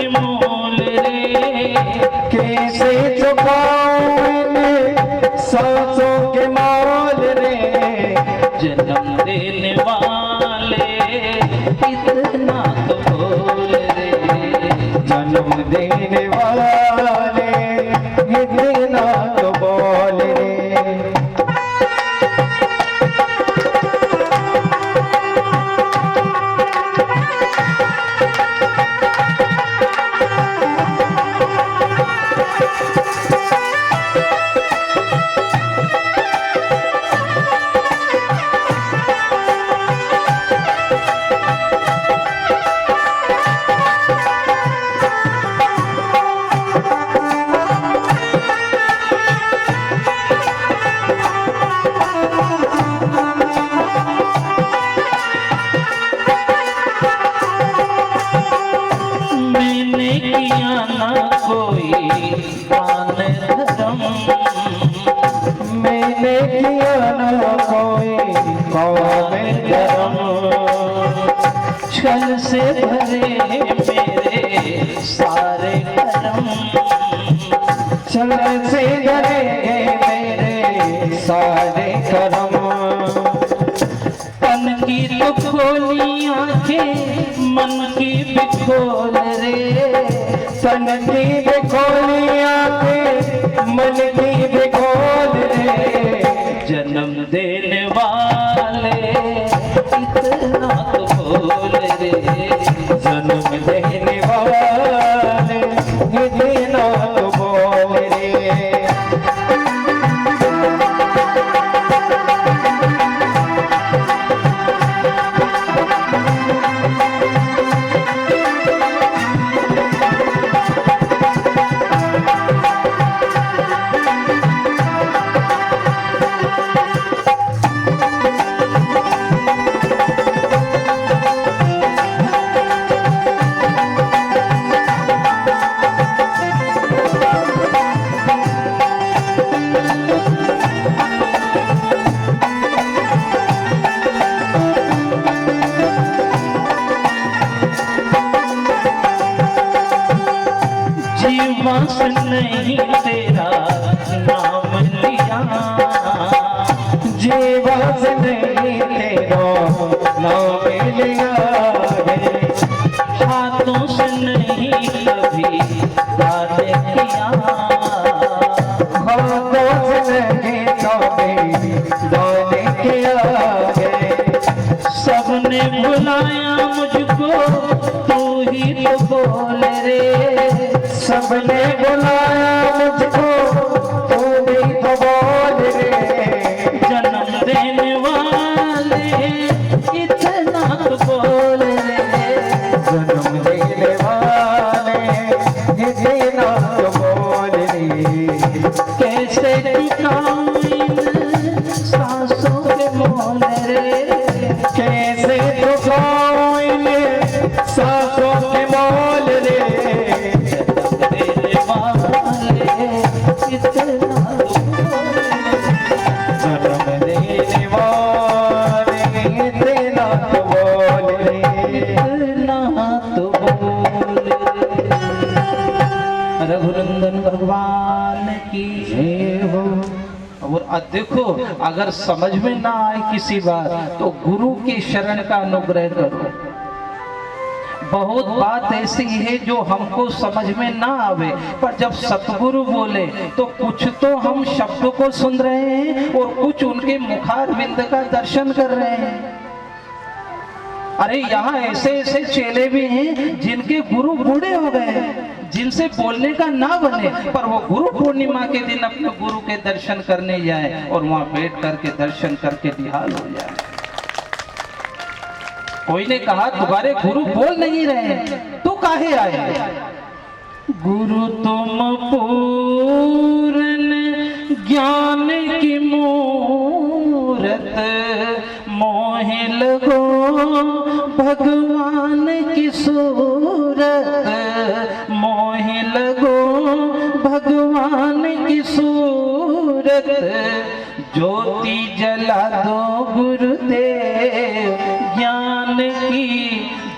मोल रे, कैसे चुकाऊं सांसों के मोल रे, जन्म देने वाले इतना तो बोल रे, जन्म देने वाले इतना तो बोल रे। मैंने किया ना कोई दान धर्म, मैंने किया ना कोई कौम धर्म, छल से भरे मेरे सारे कर्म, छल से भरे मेरे सारे कर्म, तन की तो खोली आंखें मन की भी खोल रे, तन की भी खोली आंखें मन की भी खोल रे, जन्म देने वाले इतना तो बोल रे, जन्म देने वाले इतना तो बोल रे। जीवास नहीं तेरा नाम लिया, जीवास नहीं तेरा नाम लिया है, हाथों से नहीं कभी बात किया, हाथों से नहीं कभी दान किया है, सबने बुलाया मुझको तू ही तो बोल रे, सबने बुलाया मुझको तू भी तो बोल रे, जन्म देने वाले इतना तो बोल रे, जन्म देने वाले इतना तो बोल रे, कैसे चुकाऊं इन सांसों के मोल रे, कैसे चुकाऊं इन सांसों के मोल रे, देने वाले इतना तो बोल रे, जन्म देने वाले इतना तो बोल रे। इतना तो बोल रे। रघुनंदन भगवान की जय हो। और देखो, अगर समझ में ना आए किसी बात तो गुरु की शरण का अनुग्रह करो। बहुत बात ऐसी है जो हमको समझ में ना आवे, पर जब सतगुरु बोले तो कुछ तो हम शब्दों को सुन रहे हैं और कुछ उनके मुखारविंद का दर्शन कर रहे हैं। अरे यहाँ ऐसे ऐसे चेले भी हैं जिनके गुरु बूढ़े हो गए हैं, जिनसे बोलने का ना बने, पर वो गुरु पूर्णिमा के दिन अपने गुरु के दर्शन करने जाए और वहां बैठ करके दर्शन करके निहाल हो जाए। कोई ने कहा तुम्हारे गुरु बोल नहीं रहे तो काहे आए? गुरु तुम पूर्ण ज्ञान की मूरत, मोहि लगो भगवान की सूरत, मोहि लगो भगवान की सूरत, ज्योति जला दो गुरुदेव ज्ञान की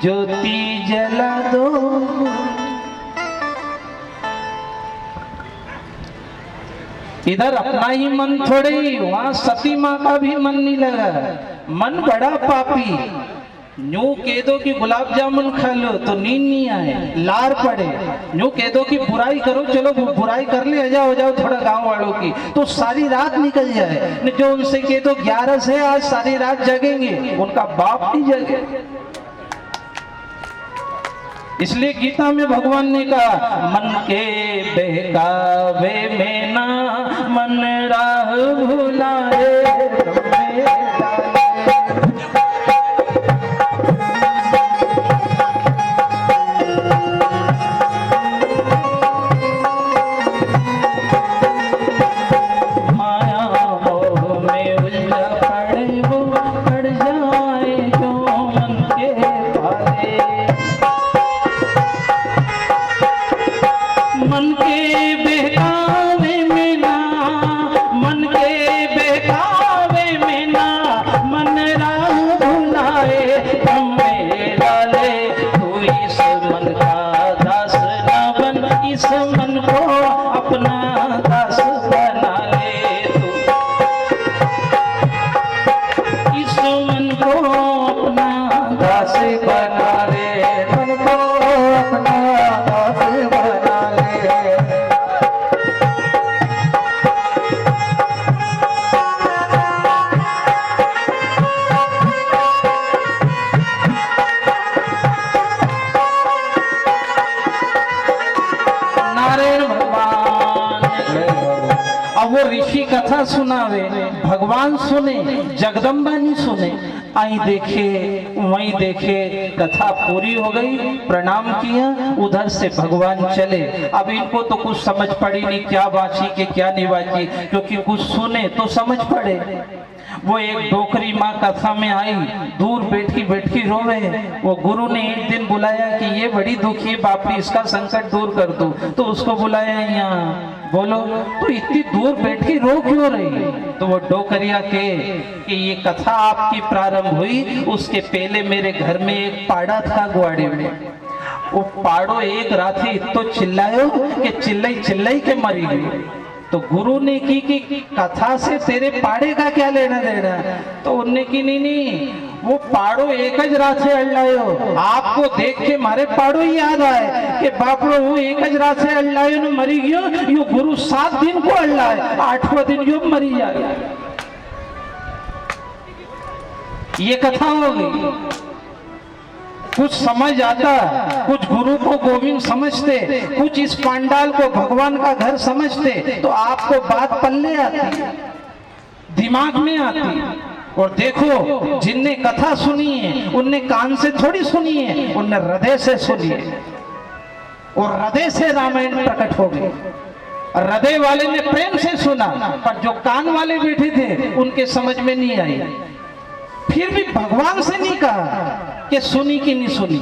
ज्योति जला दो। इधर अपना ही मन थोड़े ही, वहां सती माँ का भी मन नहीं लगा। मन बड़ा पापी, यूं कह दो कि गुलाब जामुन खा लो तो नींद नहीं आए, लार पड़े। यूं कह दो कि बुराई करो, चलो बुराई कर ले, आ जाओ थोड़ा गांव वालों की, तो सारी रात निकल जाए। जो उनसे कह दो 11 से आज सारी रात जगेंगे, उनका बाप नहीं जगे। इसलिए गीता में भगवान ने कहा, मन के बहकावे में ना मन राह भुलाए। वो ऋषि कथा सुनावे, भगवान सुने, जगदम्बा नहीं सुने। आई देखे वहीं देखे, कथा पूरी हो गई, प्रणाम किया, उधर से भगवान चले। अब इनको तो कुछ समझ पड़ी नहीं, क्या बाची के क्या नहीं बाची, क्योंकि कुछ सुने तो समझ पड़े। वो एक डोकरी माँ कथा में आई, दूर बैठी बैठी रोवे। वो गुरु ने एक दिन बुलाया कि ये बड़ी दुखी है बापी, इसका संकट दूर कर दो। तो उसको बुलाया, यहाँ बोलो तो इतनी दूर बैठी रो क्यों रही। तो वो डोकरिया के कि ये कथा आपकी प्रारंभ हुई, उसके पहले मेरे घर में एक पाड़ा था ग्वाड़े में। वो पाड़ो एक राती तो चिल्लायो कि चिल्लाई चिल्लाई के मरी गई। तो गुरु ने की कि कथा से तेरे पाड़े का क्या लेना देना। तो उनने की नहीं, वो पाड़ो एक ज रात से अल्लायो, आपको देख के मारे पाड़ो ही याद आए कि बापड़ो वो एक ज रात से अल्लायो ने मरी गयो, यो गुरु 7 दिन को अल्लाए, 8वां दिन यो मरी जाए। ये कथा हो गई। कुछ समझ आता, कुछ गुरु को गोविंद समझते, कुछ इस पांडाल को भगवान का घर समझते, तो आपको बात पल्ले आती, दिमाग में आती। और देखो जिनने कथा सुनी है उनने कान से थोड़ी सुनी है, उनने हृदय से सुनी है, और हृदय से रामायण प्रकट हो गई। हृदय वाले ने प्रेम से सुना, पर जो कान वाले बैठे थे उनके समझ में नहीं आई। फिर भी भगवान से नहीं कहा कि सुनी कि नहीं सुनी।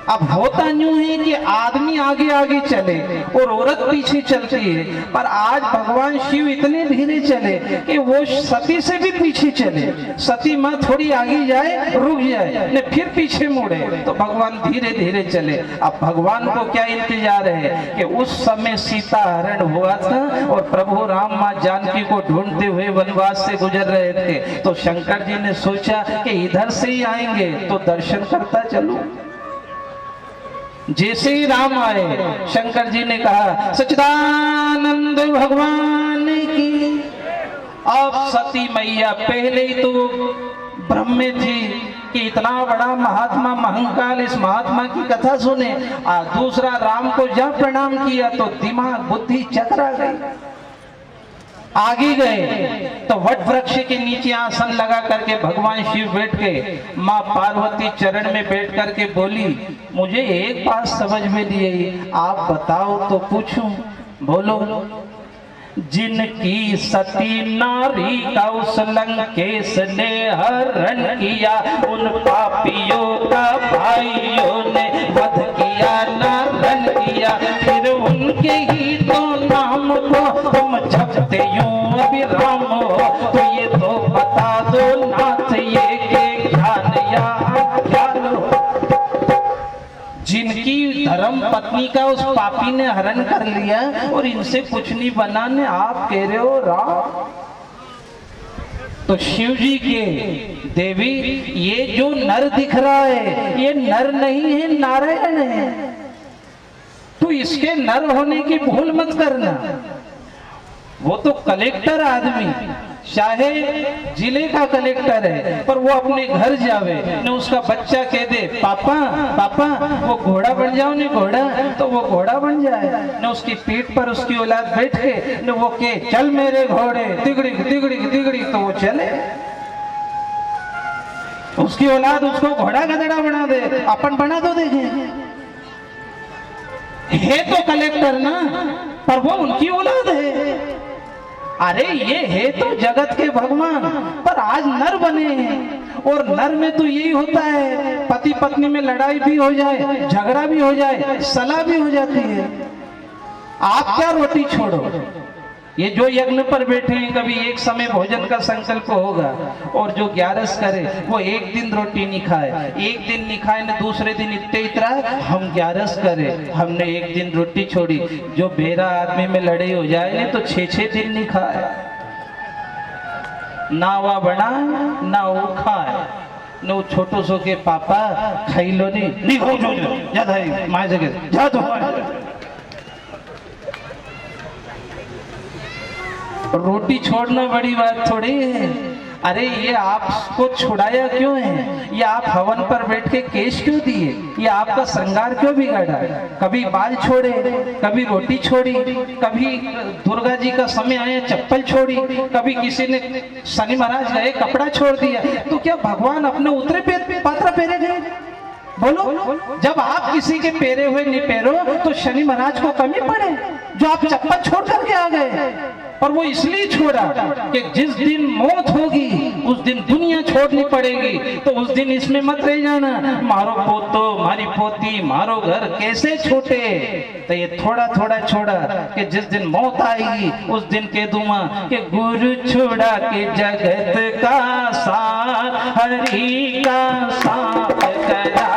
अब होता यूं है कि आदमी आगे आगे चले और औरत पीछे चलती है, पर आज भगवान शिव इतने धीरे चले कि वो सती से भी पीछे चले। सती माँ थोड़ी आगे जाए, रुक जाए, ने फिर पीछे मुड़े, तो भगवान धीरे धीरे चले। अब भगवान को क्या इंतजार है कि उस समय सीता हरण हुआ था और प्रभु राम माँ जानकी को ढूंढते हुए वनवास से गुजर रहे थे। तो शंकर जी ने सोचा कि इधर से ही आएंगे तो दर्शन करता चलूं। जैसे ही राम आए, शंकर जी ने कहा सच्चिदानंद भगवान की। अब सती मैया पहले ही तो भ्रम में थी कि इतना बड़ा महात्मा महंकाल इस महात्मा की कथा सुने। दूसरा राम को जब प्रणाम किया तो दिमाग बुद्धि चकरा गई। आगे गए तो वट वृक्ष के नीचे आसन लगा करके भगवान शिव बैठ गए। माँ पार्वती चरण में बैठ करके बोली, मुझे एक बात समझ में नहीं आई, आप बताओ तो पूछूं। बोलो। जिनकी सती नारी कौस लंकेश ने हरण किया, उन पापियों का भाइयों ने वध किया, नारण किया। फिर उनके ही तो नाम को तुम जपते यूं अभिराम हो, तो ये तो बता दो नाथ ये के ज्ञान या अज्ञान हो। जिनकी धर्म पत्नी का उस पापी ने हरण कर लिया और इनसे कुछ नहीं बना ने आप कह रहे हो राम। तो शिव जी के देवी ये जो नर दिख रहा है ये नर नहीं है नारायण है, तो इसके नर होने की भूल मत करना। वो तो कलेक्टर आदमी चाहे जिले का कलेक्टर है पर वो अपने घर जावे न उसका बच्चा कह दे पापा पापा वो घोड़ा बन जाओ ने घोड़ा, तो वो घोड़ा बन जाए। न उसकी पीठ पर उसकी औलाद बैठ के न वो के चल मेरे घोड़े तिगड़ी तिगड़ी तिगड़ी, तो वो चले। उसकी औलाद उसको घोड़ा गधड़ा बना दे, अपन बना दो देखे। है तो कलेक्टर ना पर वो उनकी औलाद है। अरे ये है तो जगत के भगवान पर आज नर बने हैं, और नर में तो यही होता है पति पत्नी में लड़ाई भी हो जाए, झगड़ा भी हो जाए, सलाह भी हो जाती है। आप क्या रोटी छोड़ो, ये जो यज्ञ पर बैठे हैं कभी एक समय भोजन का संकल्प होगा, और जो 11 करे वो एक दिन रोटी नहीं खाए, एक दिन नहीं खाए न दूसरे दिन इतने इतरा हम 11 करे हमने एक दिन रोटी छोड़ी। जो बेरा आदमी में लड़ाई हो जाए न तो 6-6 दिन नहीं खाए, ना वा बना ना वो खाए न वो छोटो सो के पापा खाई लो नहीं हो जा धाई माय जगह जा तो रोटी छोड़ना बड़ी बात थोड़ी है। अरे ये आपको छुड़ाया क्यों है, ये आप हवन पर बैठ के केश क्यों दिए, ये आपका श्रृंगार क्यों बिगाड़ा। कभी बाल छोड़े, कभी रोटी छोड़ी, कभी दुर्गा जी का समय आया चप्पल छोड़ी, कभी किसी ने शनि महाराज गए कपड़ा छोड़ दिया। तो क्या भगवान अपने उतरे पात्र पहरे गए? बोलो, जब आप किसी के पेरे हुए नहीं पेरो तो शनि महाराज को कमी पड़े जो आप चप्पल छोड़ करके आ गए। पर वो इसलिए छोड़ा कि जिस दिन मौत होगी उस दिन दुनिया छोड़नी पड़ेगी, तो उस दिन इसमें मत रह जाना मारो पोतो मारी पोती मारो घर कैसे छोटे। तो ये थोड़ा थोड़ा छोड़ा कि जिस दिन मौत आएगी उस दिन कह दूंगा कि गुरु छोड़ा के जगत का साथ हरि का साथ करा।